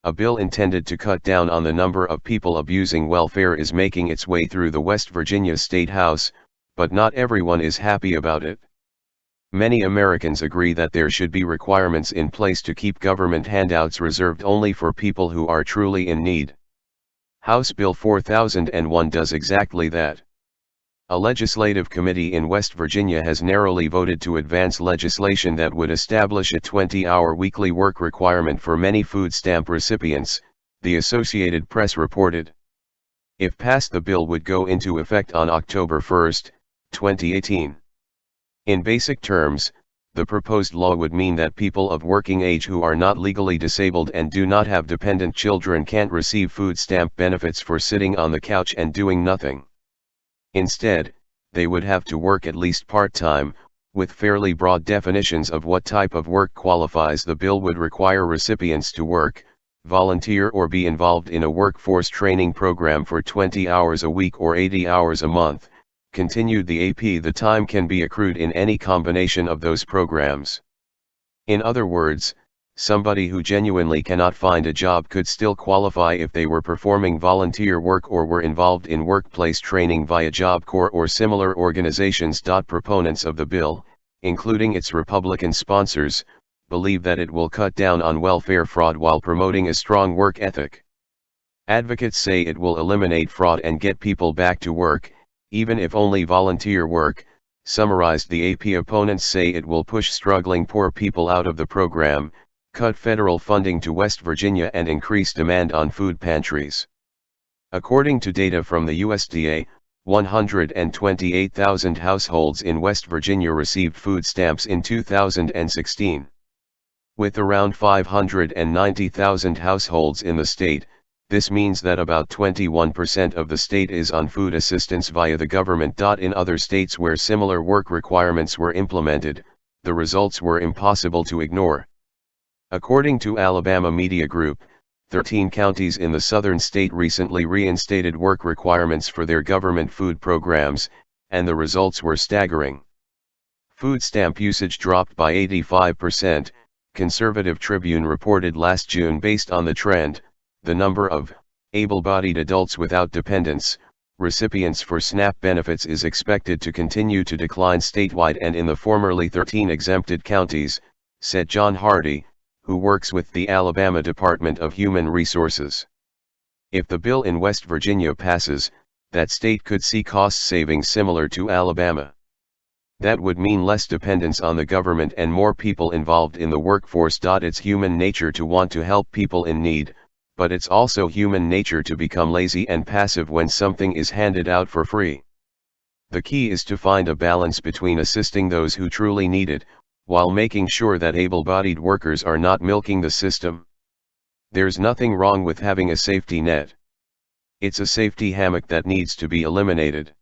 a bill intended to cut down on the number of people abusing welfare is making its way through the West Virginia State House, but not everyone is happy about it. Many Americans agree that there should be requirements in place to keep government handouts reserved only for people who are truly in need. House Bill 4001 does exactly that. A legislative committee in West Virginia has narrowly voted to advance legislation that would establish a 20-hour weekly work requirement for many food stamp recipients, the Associated Press reported. If passed, the bill would go into effect on October 1, 2018. In basic terms, the proposed law would mean that people of working age who are not legally disabled and do not have dependent children can't receive food stamp benefits for sitting on the couch and doing nothing. Instead, they would have to work at least part-time, with fairly broad definitions of what type of work qualifies. The bill would require recipients to work, volunteer or be involved in a workforce training program for 20 hours a week or 80 hours a month, continued the AP. The time can be accrued in any combination of those programs. In other words, somebody who genuinely cannot find a job could still qualify if they were performing volunteer work or were involved in workplace training via Job Corps or similar organizations. Proponents of the bill, including its Republican sponsors, believe that it will cut down on welfare fraud while promoting a strong work ethic. Advocates say it will eliminate fraud and get people back to work, even if only volunteer work. Summarized, the AP opponents say it will push struggling poor people out of the program, cut federal funding to West Virginia, and increase demand on food pantries. According to data from the USDA, 128,000 households in West Virginia received food stamps in 2016. With around 590,000 households in the state, this means that about 21% of the state is on food assistance via the government. In other states where similar work requirements were implemented, the results were impossible to ignore. According to Alabama Media Group, 13 counties in the southern state recently reinstated work requirements for their government food programs, and the results were staggering. Food stamp usage dropped by 85%, Conservative Tribune reported last June. Based on the trend, the number of able-bodied adults without dependents, recipients for SNAP benefits, is expected to continue to decline statewide and in the formerly 13 exempted counties, said John Hardy, who works with the Alabama Department of Human Resources. If the bill in West Virginia passes, that state could see cost savings similar to Alabama. That would mean less dependence on the government and more people involved in the workforce. It's human nature to want to help people in need, but it's also human nature to become lazy and passive when something is handed out for free. The key is to find a balance between assisting those who truly need it, while making sure that able-bodied workers are not milking the system. There's nothing wrong with having a safety net. It's a safety hammock that needs to be eliminated.